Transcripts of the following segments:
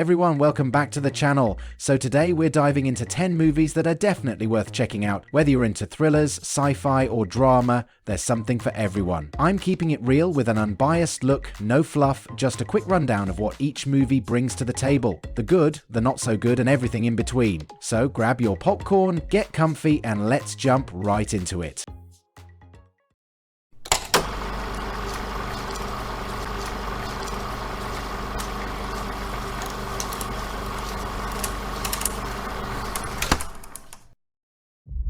everyone, welcome back to the channel. So today we're diving into 10 movies that are definitely worth checking out. Whether you're into thrillers, sci-fi or drama, there's something for everyone. I'm keeping it real with an unbiased look, no fluff, just a quick rundown of what each movie brings to the table. The good, the not so good and everything in between. So grab your popcorn, get comfy and let's jump right into it.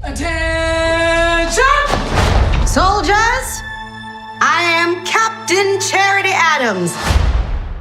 Attention! Soldiers, I am Captain Charity Adams.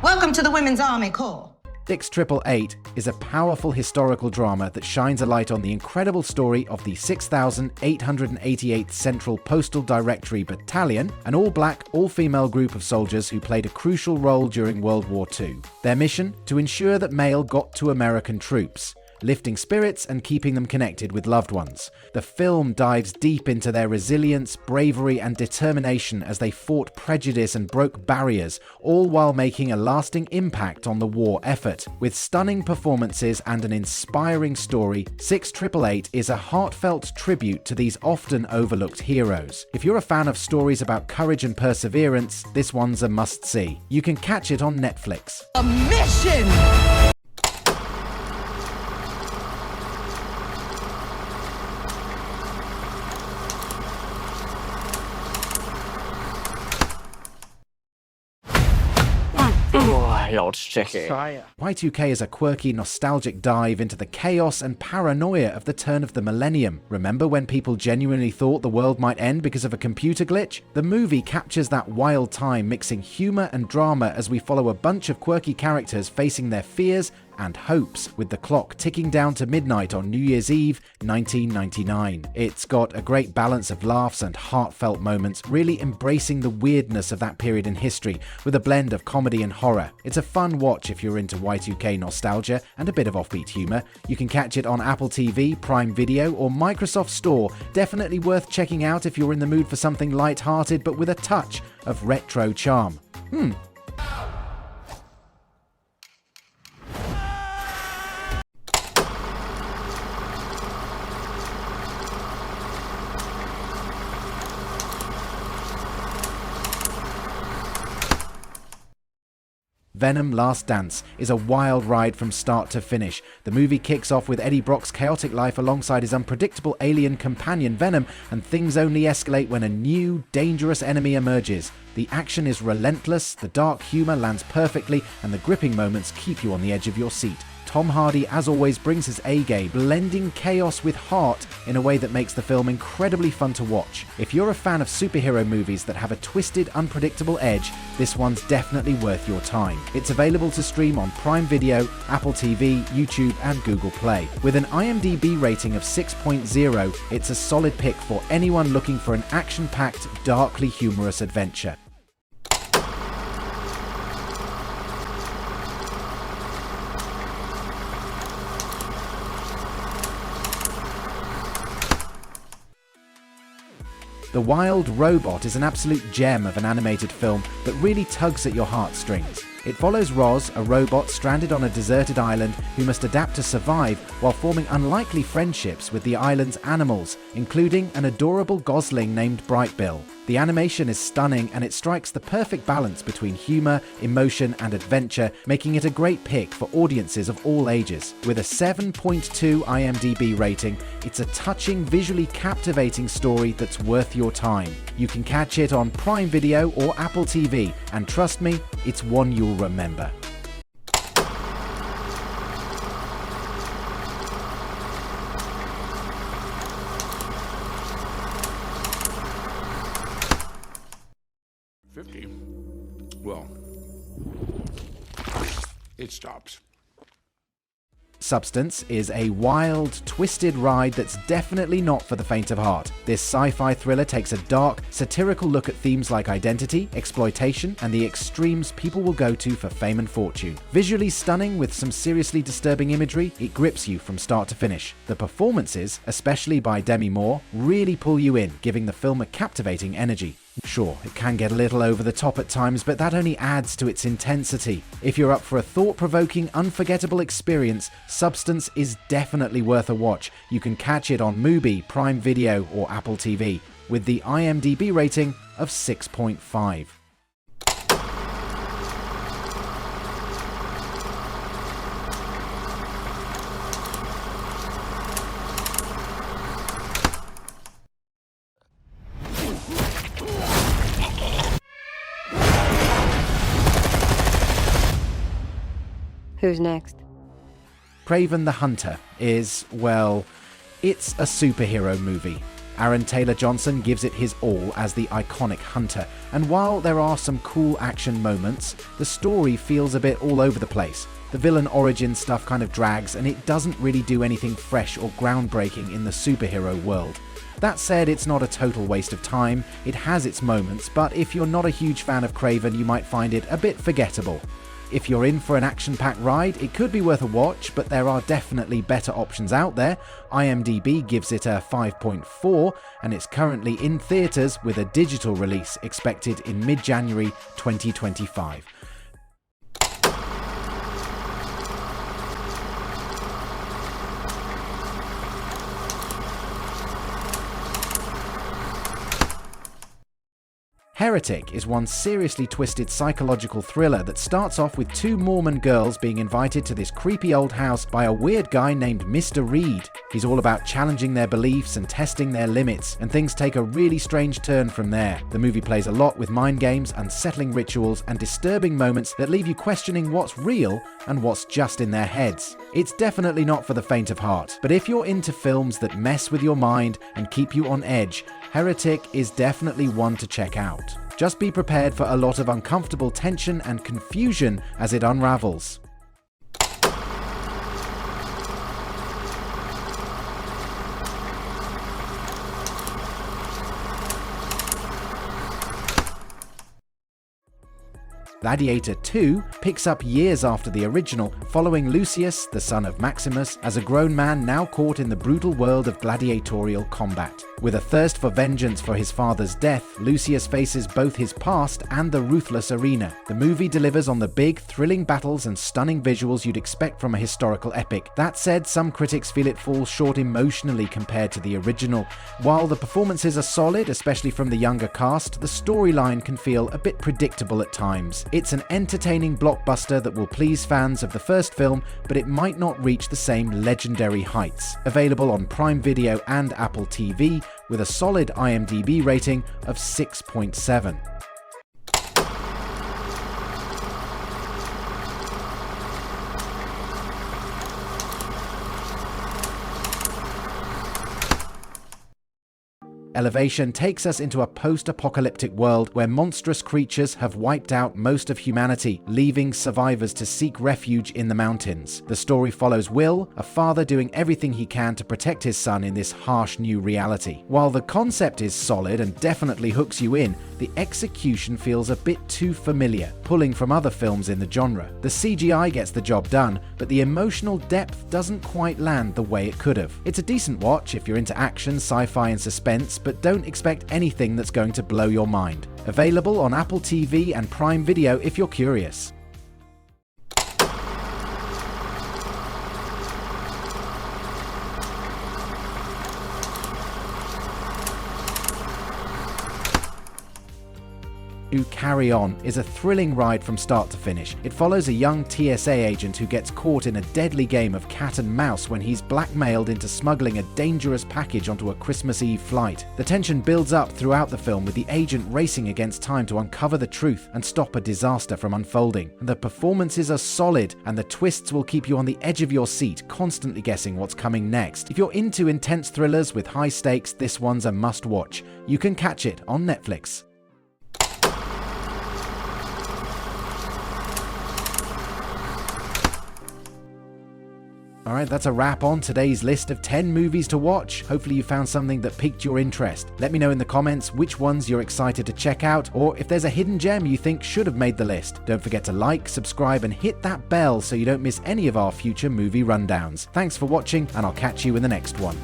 Welcome to the Women's Army Corps. Dix 888 is a powerful historical drama that shines a light on the incredible story of the 6,888th Central Postal Directory Battalion, an all-black, all-female group of soldiers who played a crucial role during World War II. Their mission? To ensure that mail got to American troops, lifting spirits and keeping them connected with loved ones. The film dives deep into their resilience, bravery and determination as they fought prejudice and broke barriers, all while making a lasting impact on the war effort. With stunning performances and an inspiring story, 688 is a heartfelt tribute to these often overlooked heroes. If you're a fan of stories about courage and perseverance, this one's a must-see. You can catch it on Netflix. A mission! Y2K is a quirky, nostalgic dive into the chaos and paranoia of the turn of the millennium. Remember when people genuinely thought the world might end because of a computer glitch? The movie captures that wild time, mixing humor and drama as we follow a bunch of quirky characters facing their fears and hopes, with the clock ticking down to midnight on New Year's Eve, 1999. It's got a great balance of laughs and heartfelt moments, really embracing the weirdness of that period in history, with a blend of comedy and horror. It's a fun watch if you're into Y2K nostalgia and a bit of offbeat humor. You can catch it on Apple TV, Prime Video or Microsoft Store. Definitely worth checking out if you're in the mood for something light-hearted but with a touch of retro charm. Venom: Last Dance is a wild ride from start to finish. The movie kicks off with Eddie Brock's chaotic life alongside his unpredictable alien companion Venom, and things only escalate when a new, dangerous enemy emerges. The action is relentless, the dark humor lands perfectly, and the gripping moments keep you on the edge of your seat. Tom Hardy, as always, brings his A-game, blending chaos with heart in a way that makes the film incredibly fun to watch. If you're a fan of superhero movies that have a twisted, unpredictable edge, this one's definitely worth your time. It's available to stream on Prime Video, Apple TV, YouTube and Google Play. With an IMDb rating of 6.0, it's a solid pick for anyone looking for an action-packed, darkly humorous adventure. The Wild Robot is an absolute gem of an animated film that really tugs at your heartstrings. It follows Roz, a robot stranded on a deserted island who must adapt to survive while forming unlikely friendships with the island's animals, including an adorable gosling named Brightbill. The animation is stunning and it strikes the perfect balance between humor, emotion and adventure, making it a great pick for audiences of all ages. With a 7.2 IMDb rating, it's a touching, visually captivating story that's worth your time. You can catch it on Prime Video or Apple TV, and trust me, it's one you'll remember. Well, it stops. Substance is a wild, twisted ride that's definitely not for the faint of heart. This sci-fi thriller takes a dark, satirical look at themes like identity, exploitation, and the extremes people will go to for fame and fortune. Visually stunning with some seriously disturbing imagery, it grips you from start to finish. The performances, especially by Demi Moore, really pull you in, giving the film a captivating energy. Sure, it can get a little over the top at times, but that only adds to its intensity. If you're up for a thought-provoking, unforgettable experience, Substance is definitely worth a watch. You can catch it on Mubi, Prime Video, or Apple TV, with the IMDb rating of 6.5. Who's next? Kraven the Hunter is, well, it's a superhero movie. Aaron Taylor Johnson gives it his all as the iconic Hunter, and while there are some cool action moments, the story feels a bit all over the place. The villain origin stuff kind of drags, and it doesn't really do anything fresh or groundbreaking in the superhero world. That said, it's not a total waste of time. It has its moments, but if you're not a huge fan of Kraven, you might find it a bit forgettable. If you're in for an action-packed ride, it could be worth a watch, but there are definitely better options out there. IMDb gives it a 5.4, and it's currently in theaters with a digital release expected in mid-January 2025. Heretic is one seriously twisted psychological thriller that starts off with two Mormon girls being invited to this creepy old house by a weird guy named Mr. Reed. He's all about challenging their beliefs and testing their limits, and things take a really strange turn from there. The movie plays a lot with mind games, unsettling rituals, and disturbing moments that leave you questioning what's real and what's just in their heads. It's definitely not for the faint of heart, but if you're into films that mess with your mind and keep you on edge, Heretic is definitely one to check out. Just be prepared for a lot of uncomfortable tension and confusion as it unravels. Gladiator 2 picks up years after the original, following Lucius, the son of Maximus, as a grown man now caught in the brutal world of gladiatorial combat. With a thirst for vengeance for his father's death, Lucius faces both his past and the ruthless arena. The movie delivers on the big, thrilling battles and stunning visuals you'd expect from a historical epic. That said, some critics feel it falls short emotionally compared to the original. While the performances are solid, especially from the younger cast, the storyline can feel a bit predictable at times. It's an entertaining blockbuster that will please fans of the first film, but it might not reach the same legendary heights. Available on Prime Video and Apple TV, with a solid IMDb rating of 6.7. Elevation takes us into a post-apocalyptic world where monstrous creatures have wiped out most of humanity, leaving survivors to seek refuge in the mountains. The story follows Will, a father doing everything he can to protect his son in this harsh new reality. While the concept is solid and definitely hooks you in, the execution feels a bit too familiar, pulling from other films in the genre. The CGI gets the job done, but the emotional depth doesn't quite land the way it could have. It's a decent watch if you're into action, sci-fi and suspense, but don't expect anything that's going to blow your mind. Available on Apple TV and Prime Video if you're curious. Carry On is a thrilling ride from start to finish. It follows a young TSA agent who gets caught in a deadly game of cat and mouse when he's blackmailed into smuggling a dangerous package onto a Christmas Eve flight. The tension builds up throughout the film, with the agent racing against time to uncover the truth and stop a disaster from unfolding. The performances are solid, and the twists will keep you on the edge of your seat, constantly guessing what's coming next. If you're into intense thrillers with high stakes, this one's a must-watch. You can catch it on Netflix. Alright, that's a wrap on today's list of 10 movies to watch. Hopefully you found something that piqued your interest. Let me know in the comments which ones you're excited to check out, or if there's a hidden gem you think should have made the list. Don't forget to like, subscribe, and hit that bell so you don't miss any of our future movie rundowns. Thanks for watching, and I'll catch you in the next one.